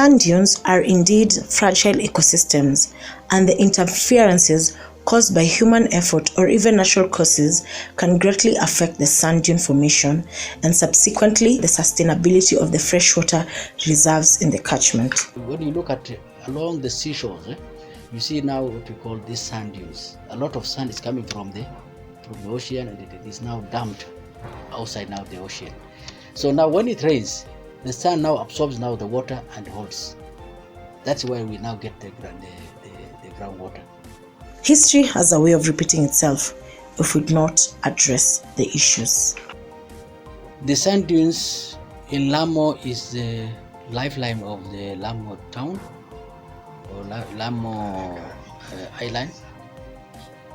Sand dunes are indeed fragile ecosystems, and the interferences caused by human effort or even natural causes can greatly affect the sand dune formation and subsequently the sustainability of the freshwater reserves in the catchment. When you look at along the seashores, you see now what we call these sand dunes. A lot of sand is coming from the ocean, and it is now dumped outside now the ocean. So now when it rains, the sand now absorbs now the water and holds. That's where we now get the groundwater. History has a way of repeating itself if we do not address the issues. The sand dunes in Lamu is the lifeline of the Lamu town or Lamu island,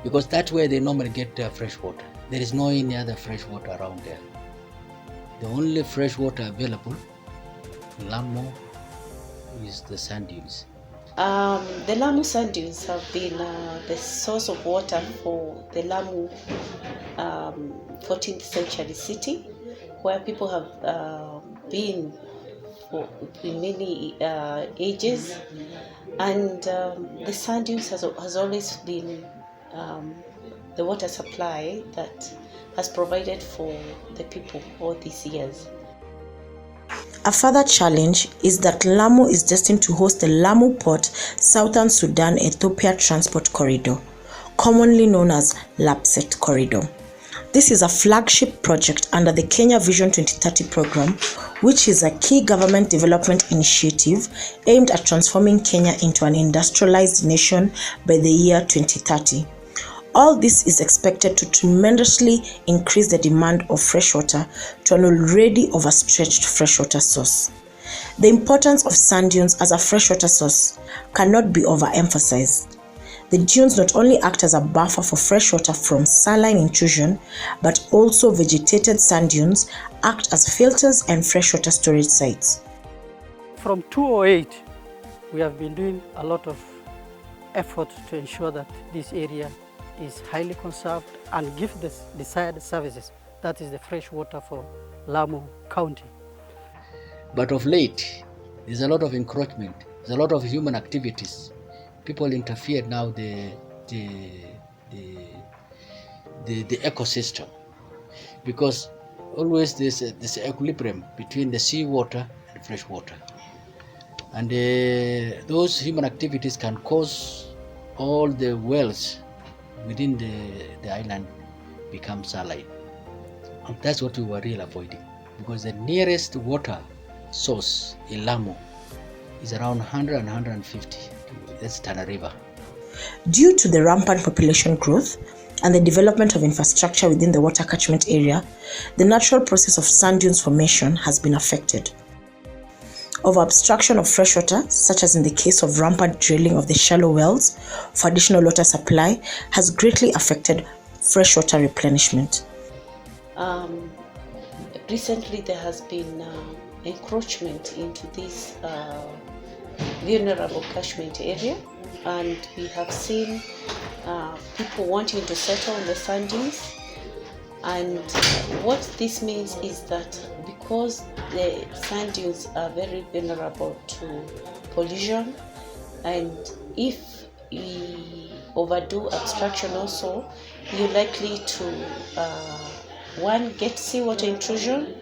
because that's where they normally get fresh water. There is no any other fresh water around there. The only fresh water available in Lamu is the sand dunes. The Lamu Sand dunes have been the source of water for the Lamu 14th century city, where people have been for many ages, and the sand dunes has always been the water supply that has provided for the people all these years. A further challenge is that Lamu is destined to host the Lamu Port Southern Sudan Ethiopia Transport Corridor, commonly known as LAPSET Corridor. This is a flagship project under the Kenya Vision 2030 program, which is a key government development initiative aimed at transforming Kenya into an industrialized nation by the year 2030. All this is expected to tremendously increase the demand of freshwater to an already overstretched freshwater source. The importance of sand dunes as a freshwater source cannot be overemphasized. The dunes not only act as a buffer for freshwater from saline intrusion, but also vegetated sand dunes act as filters and freshwater storage sites. From 2008, we have been doing a lot of effort to ensure that this area is highly conserved and give the desired services, that is the fresh water for Lamu County. But of late, there's a lot of encroachment, there's a lot of human activities. People interfere now the ecosystem, because always there's this equilibrium between the seawater and fresh water. And those human activities can cause all the wells within the island become saline. And that's what we were really avoiding, because the nearest water source in Lamu is around 100 and 150. That's Tana River. Due to the rampant population growth and the development of infrastructure within the water catchment area, the natural process of sand dunes formation has been affected. Over-abstraction of freshwater, such as in the case of rampant drilling of the shallow wells for additional water supply, has greatly affected freshwater replenishment. Recently, there has been encroachment into this vulnerable catchment area, and we have seen people wanting to settle on the sand dunes. And what this means is that because the sand dunes are very vulnerable to pollution, and if we overdo abstraction also, you're likely to one, get seawater intrusion,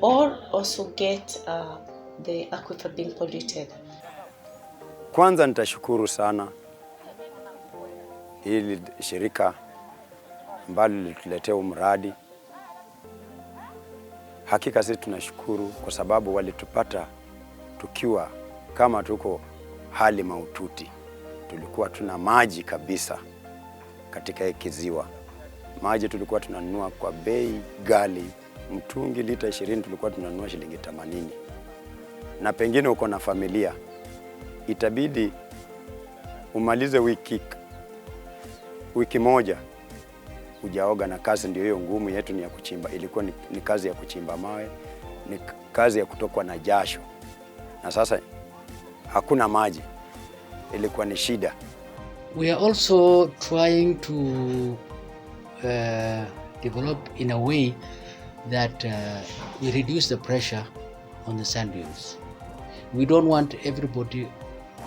or also get the aquifer being polluted. Kwanza nitashukuru sana hili shirika ambalo lilituletea mradi. Hakika sisi tunashukuru kwa sababu walitupata tukiwa kama tuko hali mahututi. Tulikuwa tuna maji kabisa katika hiki ziwa. Maji tulikuwa tunanunua kwa bei ghali. Mtungi lita 20 tulikuwa tunanunua shilingi 80. Na pengine uko na familia, itabidi umalize wiki moja hujaoga, na kazi ndio hiyo ngumu yetu ni ya kuchimba. Ilikuwa ni kazi ya kuchimba mawe, ni kazi ya kutokwa na jasho. Na sasa hakuna maji, ilikuwa ni shida. We are also trying to develop in a way that we reduce the pressure on the sand dunes. We don't want everybody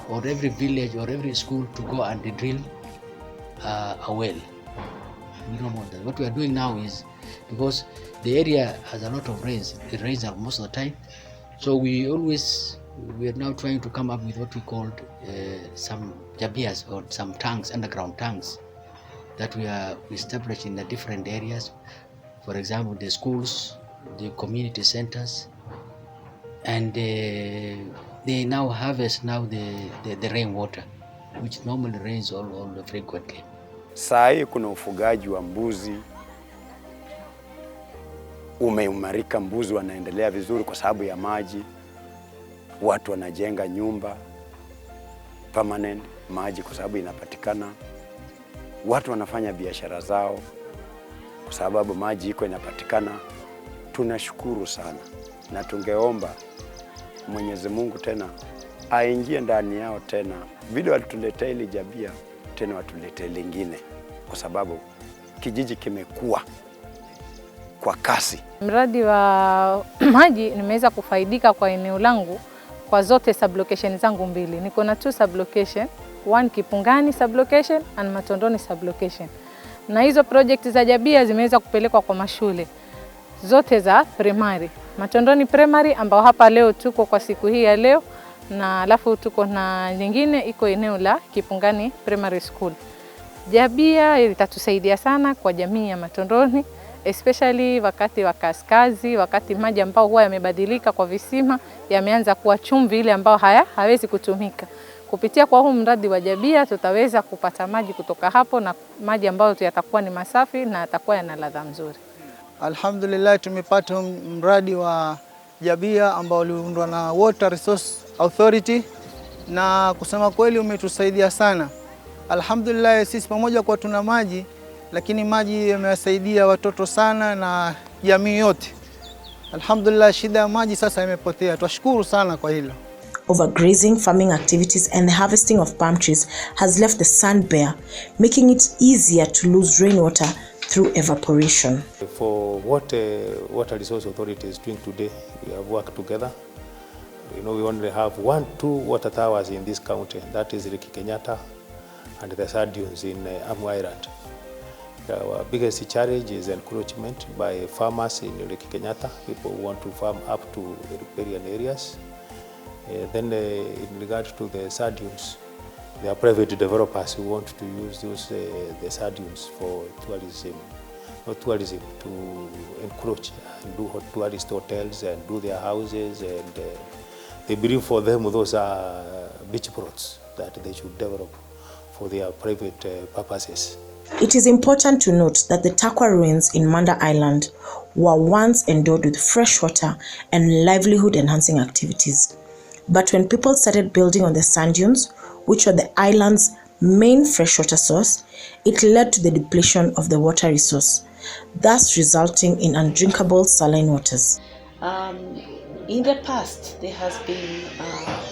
or every village or every school to go and drill a well. We don't want that. What we are doing now is, because the area has a lot of rains, it rains most of the time, so we are now trying to come up with what we called some jabias, or some tanks, underground tanks, that we established in the different areas. For example, the schools, the community centers, and they now harvest the rainwater, which normally rains all frequently. Saa hii kuna ufugaji wa mbuzi umeimarika, mbuzi wanaendelea vizuri kwa sababu ya maji. Watu wanajenga nyumba permanent, maji kwa sababu inapatikana. Watu wanafanya biashara zao kwa sababu maji iko inapatikana. Tunashukuru sana, na tungeomba Mwenyezi Mungu tena aingie ndani yao tena, vile walituletea ile jabia tena watuletee lingine, kwa sababu kijiji kimekuwa kwa kasi. Mradi wa maji nimeweza kufaidika kwa eneo langu kwa zote sublocation zangu mbili. Niko na 2 sublocation, one Kipungani sublocation and Matondoni sublocation. Na hizo project za jabia zimeweza kupelekwa kwa mashule zote za primary. Matondoni primary ambao hapa leo tuko kwa siku hii ya leo, na alafu tuko na nyingine iko eneo la Kipungani Primary School. Jabia itatusaidia sana kwa jamii ya Matondoni, especially wakati wa kaskazi, wakati maji ambao huwa yamebadilika kwa visima yameanza kuwa chumvi ile ambao hawezi kutumika. Kupitia kwa huu mradi wa jabia tutaweza kupata maji kutoka hapo, na maji ambayo yatakuwa ni masafi na yatakuwa yana ladha nzuri. Alhamdulillah, tumepata mradi wa jabia ambao uliundwa na Water Resource Authority, na kusema kweli umetusaidia sana. Alhamdulillah, sisi pamoja kwa tuna maji, lakini maji yamewasaidia watoto sana na jamii yote. Alhamdulillah, shida ya maji sasa imepotea. Twashukuru sana kwa hilo. Overgrazing, farming activities and the harvesting of palm trees has left the sand bare, making it easier to lose rainwater through evaporation. For what Water Resource Authority is doing today, we have worked together. We only have 2 water towers in this county, that is Lake Kenyatta and the sand dunes in Lamu Island. Our biggest challenge is encroachment by farmers in Lake Kenyatta. People want to farm up to the riparian areas. Then in regard to the sand dunes, there are private developers who want to use the sand dunes for tourism to encroach and do tourist hotels and do their houses, and they believe for them those are beach plots that they should develop for their private purposes. It is important to note that the Takwa ruins in Manda Island were once endowed with fresh water and livelihood-enhancing activities. But when people started building on the sand dunes, which were the island's main freshwater source, it led to the depletion of the water resource, thus resulting in undrinkable saline waters. In the past, there has been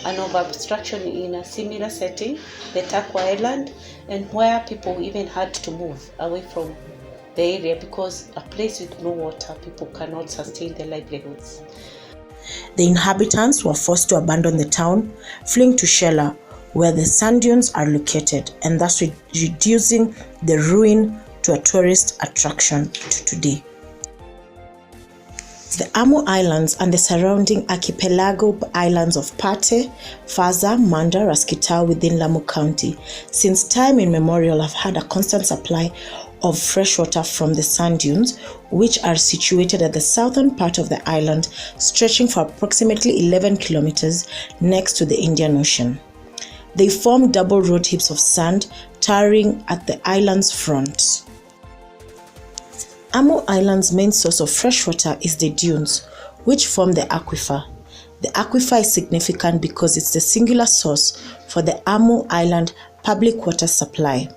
an over-obstruction in a similar setting, the Takwa Island, and where people even had to move away from the area because a place with no water, people cannot sustain their livelihoods. The inhabitants were forced to abandon the town, fleeing to Shela, where the sand dunes are located, and thus reducing the ruin to a tourist attraction to today. The Lamu Islands and the surrounding archipelago islands of Pate, Faza, Manda, Raskitau within Lamu County since time immemorial have had a constant supply of fresh water from the sand dunes, which are situated at the southern part of the island, stretching for approximately 11 kilometers next to the Indian Ocean. They form double road heaps of sand towering at the island's front. Lamu Island's main source of fresh water is the dunes, which form the aquifer. The aquifer is significant because it's the singular source for the Lamu Island public water supply.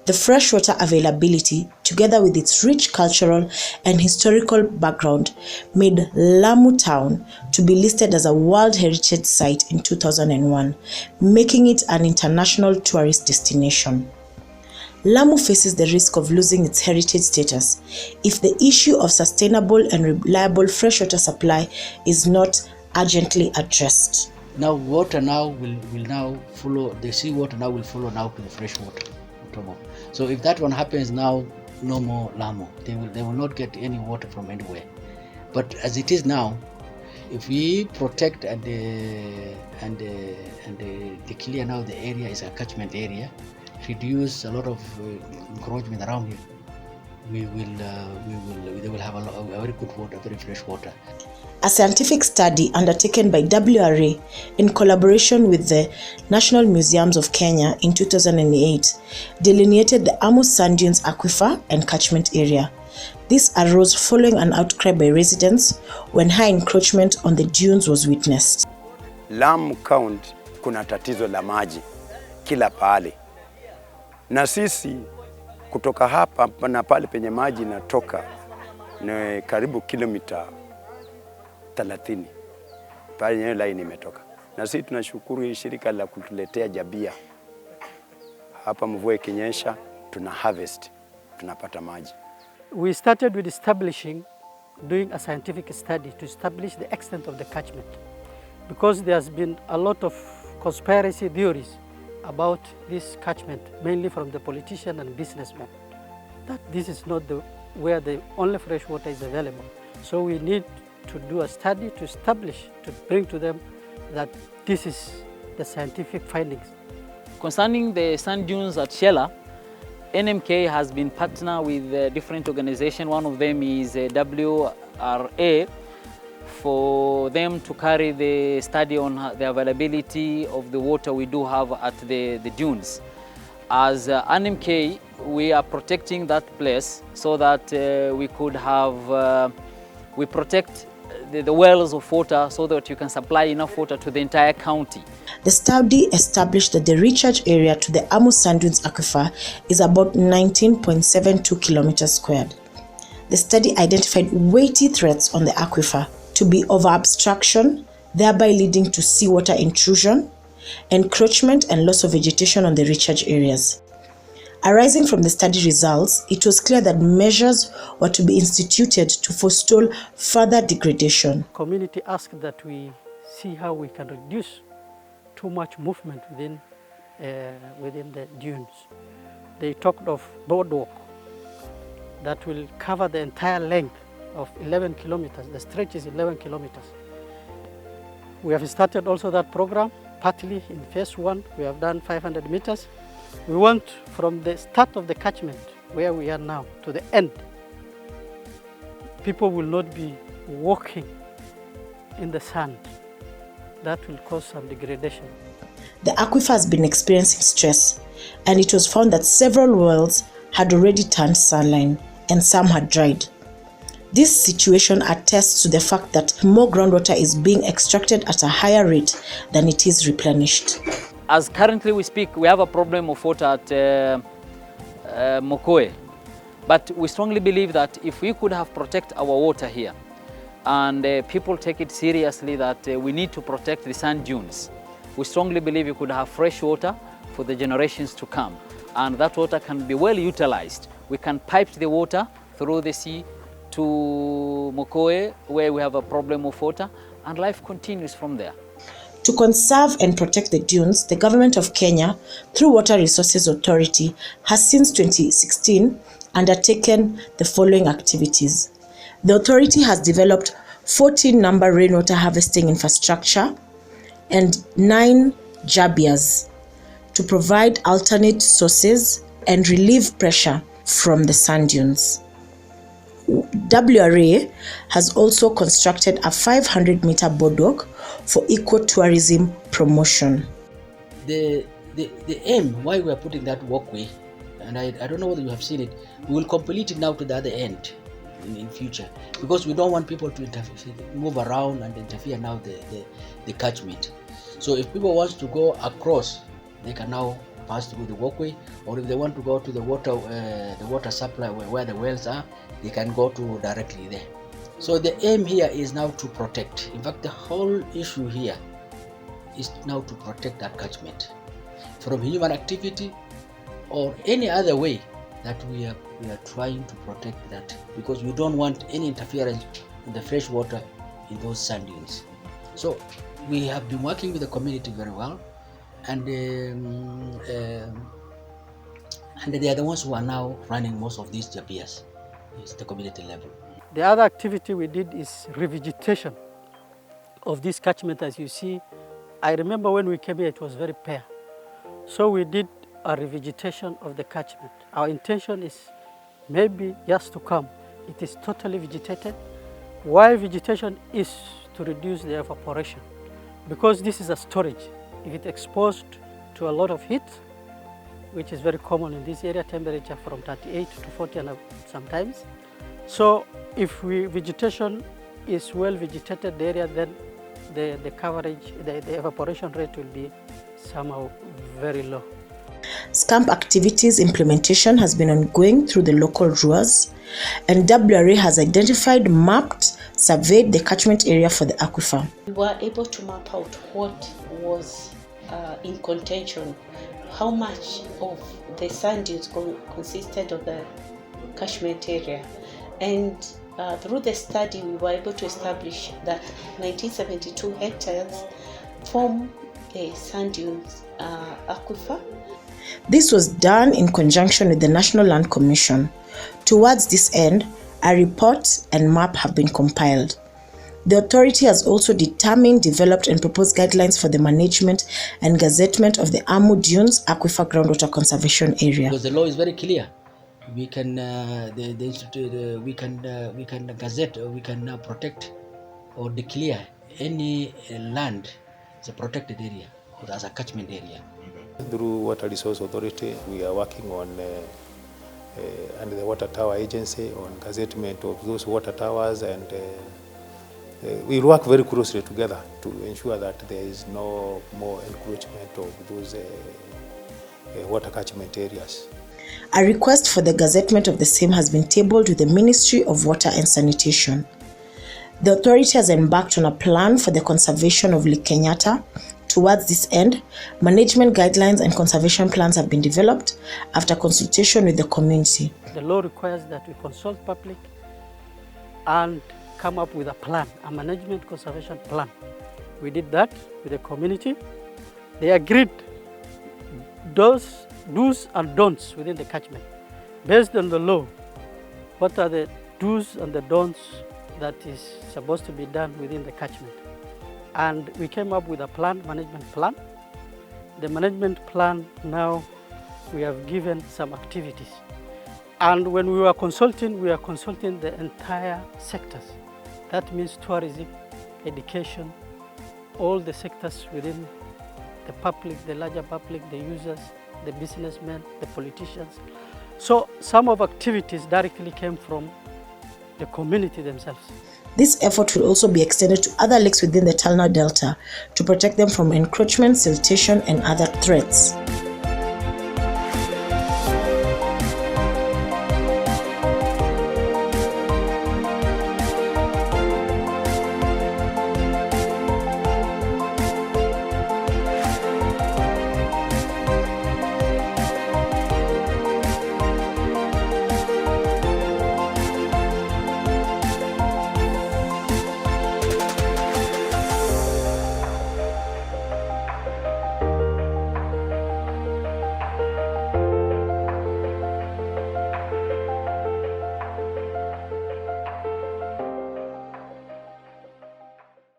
The freshwater availability, together with its rich cultural and historical background, made Lamu Town to be listed as a World Heritage Site in 2001, making it an international tourist destination. Lamu faces the risk of losing its heritage status if the issue of sustainable and reliable freshwater supply is not urgently addressed. Now water now will now follow, the sea water now will follow now to the fresh water. So if that one happens now, no more Lamu. They will not get any water from anywhere. But as it is now, if we protect and clear now the area is a catchment area, reduce a lot of encroachment around here, they will have a very good water, very fresh water. A scientific study undertaken by WRA in collaboration with the National Museums of Kenya in 2008 delineated the Lamu Sand Dunes aquifer and catchment area. This arose following an outcry by residents when high encroachment on the dunes was witnessed. Lamu County kuna tatizo la maji kila pale, na sisi kutoka hapa na pale penye maji natoka ni karibu kilomita 30 pale yenyewe line imetoka, na sisi tunashukuru hii shirika la kutuletea Jabia. Hapa mvua ikinyesha tuna harvest, tunapata maji. We started with doing a scientific study to establish the extent of the catchment, because there's been a lot of conspiracy theories about this catchment, mainly from the politicians and businessmen, that this is not where the only fresh water is available. So we need to do a study to establish, to bring to them that this is the scientific findings. Concerning the sand dunes at Shela, NMK has been partner with different organizations. One of them is WRA, for them to carry the study on the availability of the water we do have at the dunes. As NMK, we are protecting that place so that we could have, we protect the wells of water so that you can supply enough water to the entire county. The study established that the recharge area to the Lamu Sand Dunes aquifer is about 19.72 kilometers squared. The study identified weighty threats on the aquifer to be over-abstraction, thereby leading to seawater intrusion, encroachment and loss of vegetation on the recharge areas. Arising from the study results, it was clear that measures were to be instituted to forestall further degradation. The community asked that we see how we can reduce too much movement within the dunes. They talked of boardwalk that will cover the entire length of 11 kilometers. The stretch is 11 kilometers. We have started also that program, partly in phase 1. We have done 500 meters. We want from the start of the catchment, where we are now, to the end, people will not be walking in the sand. That will cause some degradation. The aquifer has been experiencing stress, and it was found that several wells had already turned saline and some had dried. This situation attests to the fact that more groundwater is being extracted at a higher rate than it is replenished. As currently we speak, we have a problem of water at Mokoe, but we strongly believe that if we could have protect our water here, and people take it seriously that we need to protect the sand dunes, we strongly believe we could have fresh water for the generations to come, and that water can be well utilized. We can pipe the water through the sea to Mokoe, where we have a problem of water, and life continues from there. To conserve and protect the dunes, the government of Kenya, through Water Resources Authority, has since 2016 undertaken the following activities. The authority has developed 14-number rainwater harvesting infrastructure and 9 jabias to provide alternate sources and relieve pressure from the sand dunes. WRA has also constructed a 500-meter boardwalk for ecotourism promotion. The aim why we are putting that walkway, and I don't know whether you have seen it, we will complete it now to the other end in future, because we don't want people to move around and interfere now the catchment. So if people want to go across, they can now pass through the walkway, or if they want to go to the water supply where the wells are, they can go to directly there. So the aim here is now to protect. In fact, the whole issue here is now to protect that catchment from human activity or any other way that we are trying to protect that, because we don't want any interference in the fresh water in those sand dunes. So we have been working with the community very well, and they are the ones who are now running most of these jabias. It's the community level. The other activity we did is revegetation of this catchment. As you see, I remember when we came here, it was very bare. So we did a revegetation of the catchment. Our intention is maybe years to come, it is totally vegetated. Why vegetation is to reduce the evaporation, because this is a storage. If it's exposed to a lot of heat, which is very common in this area, temperature from 38 to 40 and sometimes. So if vegetation is well vegetated the area, then the coverage, the evaporation rate will be somehow very low. SCAMP activities implementation has been ongoing through the local RUAs, and WRA has identified, mapped, surveyed the catchment area for the aquifer. We were able to map out what was in contention, how much of the sand dunes consisted of the catchment area, and through the study we were able to establish that 1972 hectares form a sand dunes aquifer. This was done in conjunction with the National Land Commission. Towards this end, a report and map have been compiled. The authority has also determined, developed and proposed guidelines for the management and gazettement of the Lamu Dunes Aquifer Groundwater Conservation Area. Because the law is very clear. We can we can gazette, or we can protect or declare any land as a protected area or as a catchment area. Through Water Resource Authority, we are working on and the Water Tower Agency on gazettement of those water towers, and we work very closely together to ensure that there is no more encroachment of those water catchment areas. A request for the gazettement of the same has been tabled with the Ministry of Water and Sanitation. The authority has embarked on a plan for the conservation of Lake Kenyatta. Towards this end, management guidelines and conservation plans have been developed after consultation with the community. The law requires that we consult public and come up with a plan, a management conservation plan. We did that with the community. They agreed those do's and don'ts within the catchment. Based on the law, what are the do's and the don'ts that is supposed to be done within the catchment? And we came up with a plan, management plan. The management plan, now we have given some activities. And when we were consulting the entire sectors. That means tourism, education, all the sectors within the public, the larger public, the users, the businessmen, the politicians. So some of activities directly came from the community themselves. This effort will also be extended to other lakes within the Talna Delta to protect them from encroachment, siltation, and other threats.